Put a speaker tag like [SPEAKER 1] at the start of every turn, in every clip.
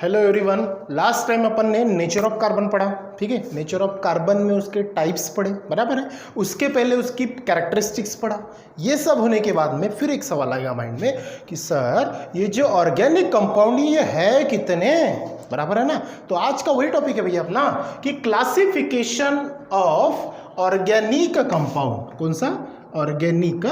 [SPEAKER 1] Hello everyone, last time अपन ने nature of carbon पढ़ा। ठीक है, नेचर ऑफ कार्बन में उसके टाइप्स पढ़े, बराबर है। उसके पहले उसकी कैरेक्टरिस्टिक्स पढ़ा। ये सब होने के बाद में फिर एक सवाल आएगा माइंड में कि सर ये जो ऑर्गेनिक कंपाउंड ये है कितने, बराबर है ना। तो आज का वही टॉपिक है भैया अपना कि क्लासिफिकेशन ऑफ ऑर्गेनिक कंपाउंड। कौन सा? Organic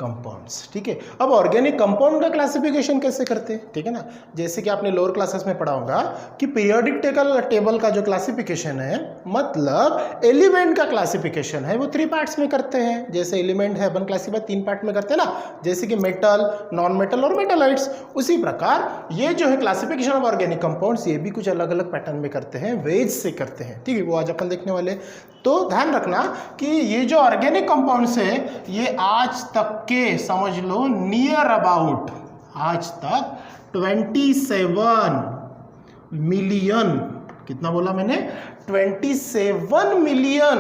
[SPEAKER 1] compounds. ठीक है, अब ऑर्गेनिक कंपाउंड का क्लासिफिकेशन कैसे करते हैं, ठीक है ना। जैसे कि आपने लोअर क्लासेस में पढ़ा होगा कि पीरियोडिक टेबल का जो क्लासिफिकेशन है, मतलब एलिमेंट का क्लासिफिकेशन है, वो 3 पार्ट्स में करते हैं। जैसे एलिमेंट है अपन क्लासिफाई 3 पार्ट में करते हैं ना, जैसे कि मेटल, नॉन मेटल और मेटालाइट्स। उसी प्रकार ये जो है क्लासिफिकेशन ऑफ ऑर्गेनिक कंपाउंड्स, ये भी कुछ अलग अलग पैटर्न में करते हैं, वेज से करते हैं। ठीक है, वो आज अपन देखने वाले। तो ध्यान रखना कि ये जो ऑर्गेनिक कंपाउंड्स है ये आज तक के समझ लो नियर अबाउट आज तक 27 मिलियन, कितना बोला मैंने, 27 मिलियन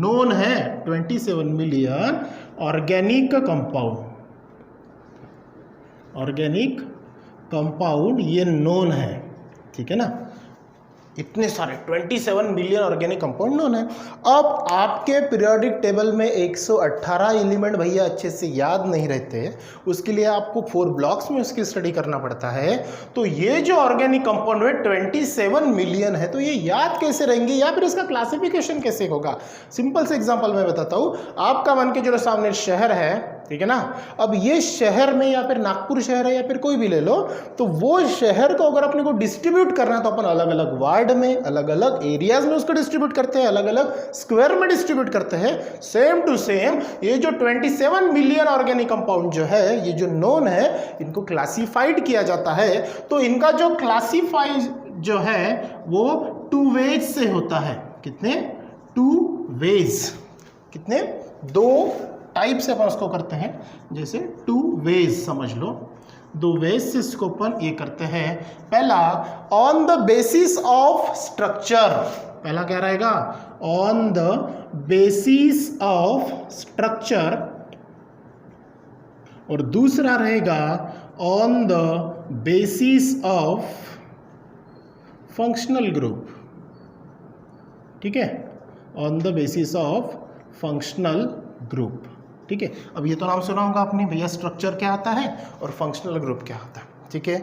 [SPEAKER 1] नोन है, 27 मिलियन ऑर्गेनिक कंपाउंड ये नोन है। ठीक है ना, इतने सारे 27 मिलियन ऑर्गेनिक कंपाउंड नोन है। अब आपके पीरियोडिक टेबल में 118 एलिमेंट भैया अच्छे से याद नहीं रहते, उसके लिए आपको 4 ब्लॉक्स में उसकी स्टडी करना पड़ता है। तो ये जो ऑर्गेनिक कंपाउंड है 27 मिलियन है, तो ये याद कैसे रहेंगे या फिर इसका क्लासिफिकेशन कैसे होगा? सिंपल से एग्जांपल मैं बताता हूँ। आपका मन के जो सामने शहर है, ठीक है ना, अब ये शहर में या फिर नागपुर शहर है या फिर कोई भी ले लो, तो वो शहर को अगर अपने को डिस्ट्रीब्यूट करना है तो अपन अलग अलग वार्ड में, अलग अलग एरियाज में उसको डिस्ट्रीब्यूट करते हैं, अलग अलग स्क्वायर में डिस्ट्रीब्यूट करते हैं। सेम टू सेम ये जो 27 मिलियन ऑर्गेनिक कंपाउंड जो है, ये जो नोन है, इनको क्लासिफाइड किया जाता है। तो इनका जो क्लासिफाई जो है वो 2 वेज से होता है। कितने? 2 वेज। कितने? 2 टाइप से अपन उसको करते हैं। जैसे 2 वेज समझ लो, 2 वेज से इसको अपन ये करते हैं। पहला on the basis of structure, पहला क्या रहेगा? On the basis of structure, और दूसरा रहेगा on the basis of functional group. ठीक है, on the basis of functional group. ठीक है, अब ये तो नाम सुना होगा आपने भैया, स्ट्रक्चर क्या आता है और फंक्शनल ग्रुप क्या होता है। ठीक है,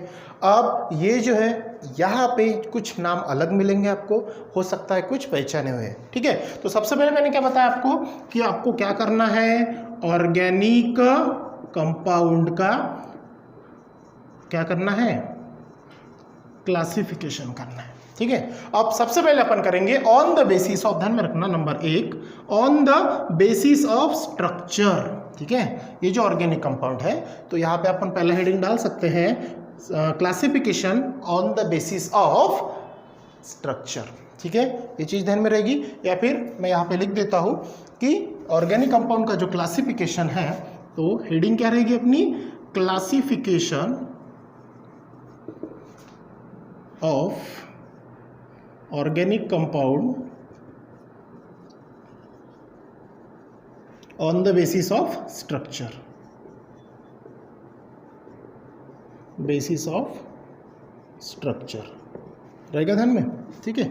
[SPEAKER 1] अब ये जो है यहाँ पे कुछ नाम अलग मिलेंगे आपको, हो सकता है कुछ पहचाने हुए। ठीक है, तो सबसे पहले मैंने क्या बताया आपको कि आपको क्या करना है, ऑर्गेनिक कंपाउंड का क्या करना है, क्लासिफिकेशन करना है। ठीक है, अब सबसे पहले अपन करेंगे ऑन द बेसिस ऑफ, ध्यान में रखना number 1, on the basis of structure. ठीक है, ये जो ऑर्गेनिक कंपाउंड है, तो यहाँ पे अपन पहला हेडिंग डाल सकते हैं classification on the basis of structure. ठीक है, ये चीज ध्यान में रहेगी। या फिर मैं यहाँ पे लिख देता हूँ कि ऑर्गेनिक कंपाउंड का जो क्लासिफिकेशन है, तो हेडिंग क्या रहेगी अपनी, classification of organic compound on the basis of structure, basis of structure रहेगा ध्यान में। ठीक है,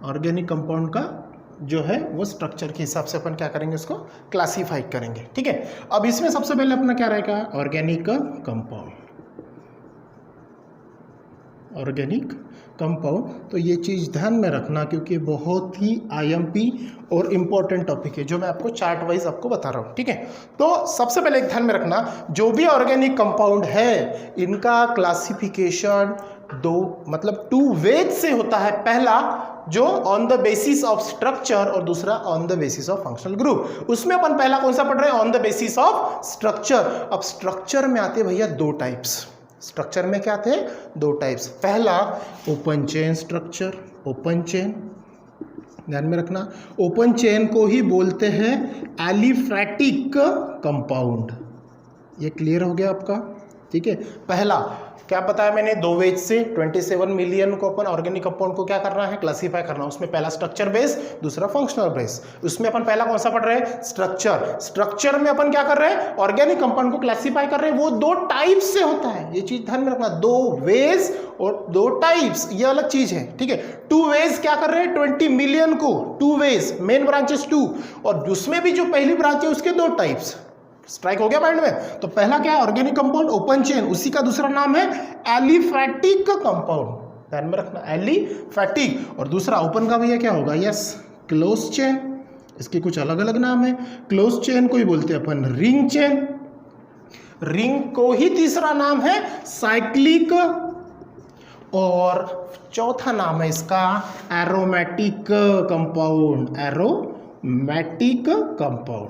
[SPEAKER 1] ऑर्गेनिक कंपाउंड का जो है वो स्ट्रक्चर के हिसाब से अपन क्या करेंगे, उसको क्लासीफाई करेंगे। ठीक है, अब इसमें सबसे पहले अपना क्या रहेगा, ऑर्गेनिक कंपाउंड, ऑर्गेनिक कंपाउंड। तो ये चीज़ ध्यान में रखना क्योंकि बहुत ही IMP और इम्पोर्टेंट टॉपिक है जो मैं आपको चार्ट वाइज आपको बता रहा हूँ। ठीक है, तो सबसे पहले ध्यान में रखना, जो भी ऑर्गेनिक कंपाउंड है इनका क्लासिफिकेशन 2 वेज से होता है। पहला जो on the basis of structure और दूसरा on the basis of functional group. उसमें अपन पहला कौन सा पढ़ रहे हैं, on the basis of structure. अब स्ट्रक्चर में आते भैया 2 टाइप्स। स्ट्रक्चर में क्या थे, 2 टाइप्स। पहला open chain structure, open chain, ध्यान में रखना, ओपन चेन को ही बोलते हैं एलिफैटिक कंपाउंड। ये क्लियर हो गया आपका। ठीक है, पहला क्या बताया मैंने, 2 वेज से 27 मिलियन को अपन ऑर्गेनिक कंपाउंड को क्या करना है, क्लासीफाई करना है। उसमें पहला स्ट्रक्चर बेस, दूसरा फंक्शनल बेस। उसमें अपन पहला कौन सा पढ़ रहे हैं, स्ट्रक्चर। स्ट्रक्चर में अपन क्या कर रहे हैं, ऑर्गेनिक कंपाउंड को क्लासीफाई कर रहे हैं। वो 2 टाइप से होता है, ये चीज ध्यान में रखना, 2 वेज और 2 टाइप्स, ये अलग चीज है, ठीक है। 2 वेज क्या कर रहे हैं, 20 मिलियन को 2 वेज, मेन ब्रांचेस 2, और उसमें भी जो पहली ब्रांच है उसके 2 टाइप्स। स्ट्राइक हो गया माइंड में। तो पहला क्या है, ऑर्गेनिक कंपाउंड ओपन चेन, उसी का दूसरा नाम है एलिफैटिक कंपाउंड, ध्यान में रखना, एलिफैटिक। और दूसरा ओपन का भैया क्या होगा, यस, क्लोज चेन। इसके कुछ अलग अलग नाम है, क्लोज चेन को ही बोलते हैं अपन रिंग चेन, रिंग को ही तीसरा नाम है साइक्लिक, और चौथा नाम है इसका एरोमेटिक कंपाउंड, एरोमेटिक कंपाउंड,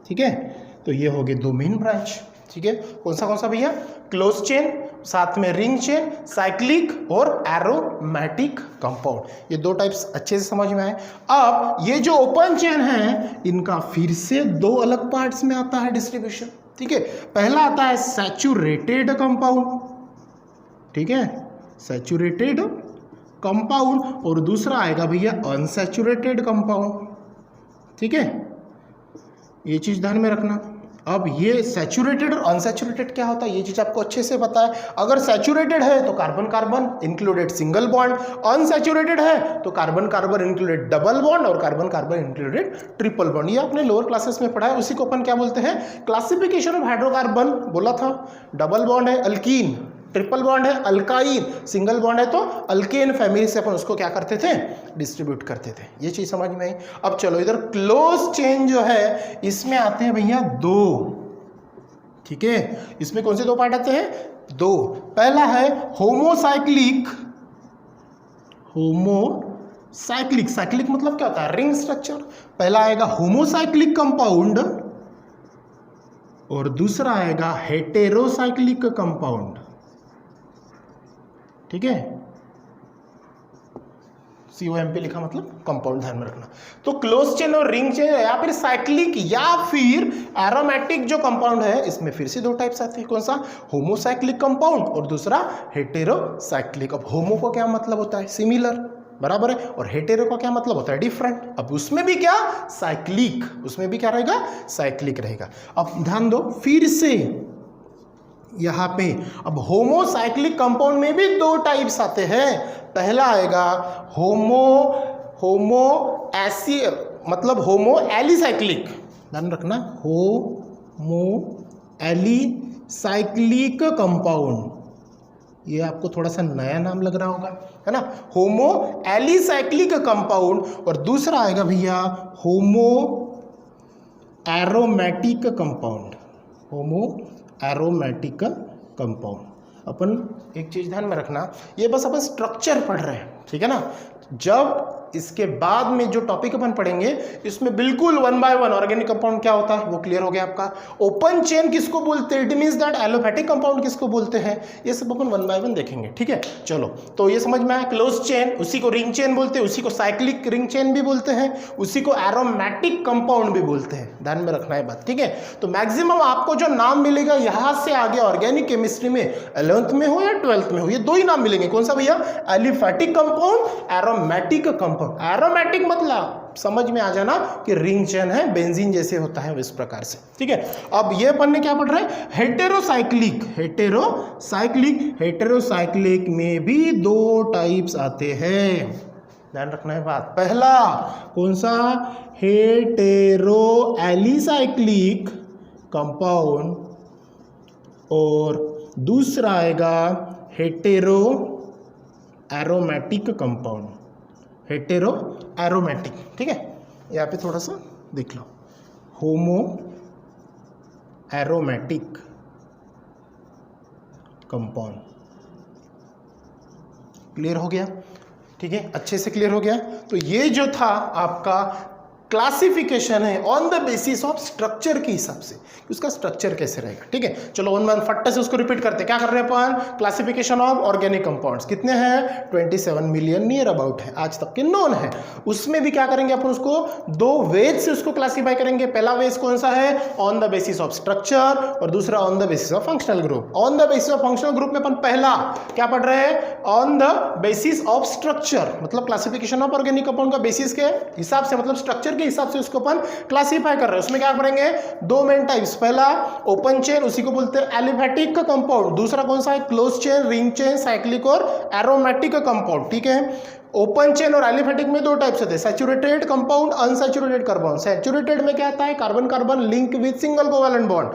[SPEAKER 1] ठीक है। तो ये हो गए 2 मेन ब्रांच, ठीक है। कौन सा भैया, क्लोज चेन, साथ में रिंग चेन, साइक्लिक और एरोमेटिक कंपाउंड। ये 2 टाइप्स अच्छे से समझ में आए। अब ये जो ओपन चेन है, इनका फिर से 2 अलग पार्ट्स में आता है डिस्ट्रीब्यूशन, ठीक है। पहला आता है सैचुरेटेड कंपाउंड, ठीक है, सैचुरेटेड कंपाउंड, और दूसरा आएगा भैया अनसैचुरेटेड कंपाउंड, ठीक है। ये चीज ध्यान में रखना। अब ये सैचुरेटेड और अनसैचुरेटेड क्या होता है, ये चीज आपको अच्छे से पता है। अगर सैचुरेटेड है तो carbon carbon included single bond, unsaturated है तो carbon carbon included double bond, और carbon carbon included triple bond. ये आपने लोअर क्लासेस में पढ़ा है, उसी को अपन क्या बोलते हैं, क्लासिफिकेशन ऑफ हाइड्रोकार्बन बोला था। डबल बॉन्ड है अल्कीन, ट्रिपल बॉन्ड है अल्काइन, सिंगल बॉन्ड है तो अल्केन फैमिली से अपन उसको क्या करते थे, डिस्ट्रीब्यूट करते थे। ये चीज समझ में आई। अब चलो इधर क्लोज चेन जो है, इसमें आते हैं भैया 2, ठीक है। इसमें कौन से 2 पार्ट आते हैं, 2। पहला है होमोसाइक्लिक, होमोसाइक्लिक, साइक्लिक मतलब क्या होता है, रिंग स्ट्रक्चर। पहला आएगा होमोसाइक्लिक कंपाउंड, और दूसरा आएगा हेटेरोसाइक्लिक कंपाउंड, ठीक है। COMP लिखा मतलब कंपाउंड, ध्यान में रखना। तो क्लोज चेन और रिंग चेन या फिर साइक्लिक या फिर एरोमेटिक जो कंपाउंड है, इसमें फिर से 2 टाइप्स आते हैं। कौन सा, होमोसाइक्लिक कंपाउंड और दूसरा हेटेरोसाइक्लिक। अब होमो को क्या मतलब होता है, सिमिलर, बराबर है, और हेटेरो का क्या मतलब होता है, डिफरेंट। अब उसमें भी क्या, साइक्लिक, उसमें भी क्या रहेगा, साइक्लिक रहेगा। अब ध्यान दो फिर से यहां पे, अब होमोसाइक्लिक कंपाउंड में भी 2 टाइप्स आते हैं। पहला आएगा होमो मतलब होमो एलिसाइक्लिक, ध्यान रखना, होमो एलिसाइक्लिक कंपाउंड। ये आपको थोड़ा सा नया नाम लग रहा होगा, है ना, होमो एलिसाइक्लिक कंपाउंड। और दूसरा आएगा भैया homo aromatic compound, homo aromatic compound. अपन एक चीज ध्यान में रखना, ये बस अपन स्ट्रक्चर पढ़ रहे हैं, ठीक है ना। जब इसके बाद में जो टॉपिक अपन पढ़ेंगे, इसमें बिल्कुल 1 बाय 1 ऑर्गेनिक कंपाउंड क्या होता है वो क्लियर हो गया आपका। ओपन चेन किसको बोलते हैं, it means that allopathic compound किसको बोलते हैं, ये सब अपन 1 बाय 1 देखेंगे, ठीक है। चलो तो ये समझ में आया, क्लोज चेन उसी को रिंग चेन बोलते हैं, उसी को साइक्लिक रिंग चेन भी बोलते हैं, उसी को एरोमेटिक कंपाउंड भी बोलते हैं, ध्यान में रखना है बात, ठीक है। तो मैक्सिमम आपको जो नाम मिलेगा यहाँ से आगे ऑर्गेनिक केमिस्ट्री में 11th में हो या 12th में हो, ये 2 ही नाम मिलेंगे। कौन सा भैया, aliphatic compound, aromatic compound. Aromatic मतलब समझ में आ जाना कि रिंग चेन है, बेंजीन जैसे होता है इस प्रकार से, ठीक है। अब ये अपन ने क्या पढ़ रहे हैं, हेटेरोसाइक्लिक। हेटेरोसाइक्लिक में भी 2 टाइप्स आते हैं, ध्यान रखना है बात। पहला कौन सा, हेटेरो एलिसाइक्लिक कंपाउंड, और दूसरा आएगा hetero aromatic compound, hetero aromatic, ठीक है। यहाँ पे थोड़ा सा देख लो, होमो एरोमेटिक कंपाउंड, क्लियर हो गया, ठीक है, अच्छे से क्लियर हो गया। तो ये जो था आपका क्लासिफिकेशन है on the basis of structure के हिसाब से, उसका स्ट्रक्चर कैसे रहेगा। ठीक है, चलो वन फट्टे से उसको रिपीट करते, क्या कर रहे हैं अपन, क्लासिफिकेशन ऑफ ऑर्गेनिक कंपाउंड्स कितने हैं 27 मिलियन नियर अबाउट है, आज तक के नोन है। उसमें भी क्या करेंगे अपन, उसको दो वेज से उसको क्लासीफाई करेंगे। पहला वेज कौन सा है, on the basis of structure, और दूसरा on the basis of functional group. On the basis of functional group में अपन पहला क्या पढ़ रहे हैं, on the basis of structure, मतलब क्लासिफिकेशन ऑफ ऑर्गेनिक कंपाउंड का बेसिस के हिसाब से, मतलब स्ट्रक्चर के हिसाब से उसको अपन क्लासीफाई कर रहे हैं। उसमें क्या करेंगे, दो मेन टाइप्स, पहला ओपन चेन, उसी को बोलते हैं एलिफेटिक कंपाउंड, दूसरा कौन सा है close chain, ring chain, cyclic और एरोमेटिक कंपाउंड। ठीक है, ओपन चेन और एलिफेटिक में दो टाइप्स होते हैं, saturated compound, unsaturated compound. Saturated में क्या आता है, carbon carbon link with single covalent bond.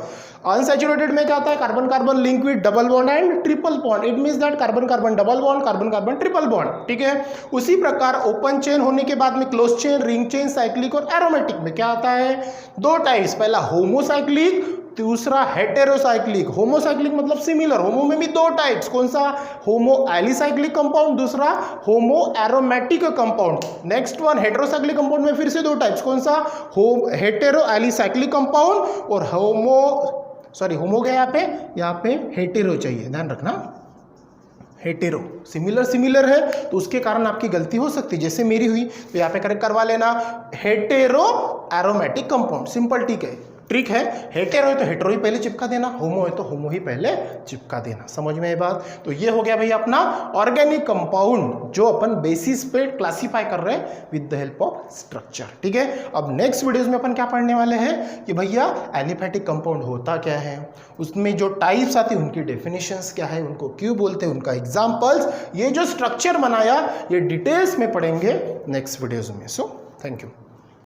[SPEAKER 1] Unsaturated में क्या आता है, carbon carbon link with double bond and triple bond. It means that carbon carbon double bond, carbon carbon triple bond. ठीक है, उसी प्रकार ओपन चेन होने के बाद में close chain, ring chain, cyclic और एरोमेटिक में क्या आता है, दो टाइप्स, पहला होमोसाइक्लिक, दूसरा हेटेरोसाइक्लिक। होमोसाइक्लिक मतलब सिमिलर, होमो में भी दो टाइप्स, कौन सा, होमो एलिसाइक्लिक कंपाउंड, दूसरा होमो aromatic compound. Next one heterocyclic compound में फिर से दो टाइप्स, कौन सा, हेटेरो एलिसाइक्लिक कंपाउंड और होमो गया यहाँ पे हेटेरो चाहिए, ध्यान रखना, हेटेरो सिमिलर है तो उसके कारण आपकी गलती हो सकती है, जैसे मेरी हुई, तो यहाँ पे करेक्ट करवा लेना, hetero aromatic compound, simple trick है। हेटेरो है तो हेटेरो ही पहले चिपका देना, होमो है तो होमो ही पहले चिपका देना। समझ में ये बात, तो ये हो गया भैया अपना ऑर्गेनिक कंपाउंड जो अपन बेसिस पे क्लासीफाई कर रहे हैं with the help of structure. ठीक है, अब नेक्स्ट वीडियोस में अपन क्या पढ़ने वाले हैं कि भैया एलिफेटिक कंपाउंड होता क्या है, उसमें जो टाइप्स आती है उनकी डेफिनेशंस क्या है, उनको क्यों बोलते हैं, उनका एग्जाम्पल्स, ये जो स्ट्रक्चर बनाया ये डिटेल्स में पढ़ेंगे नेक्स्ट वीडियोज में। So thank you.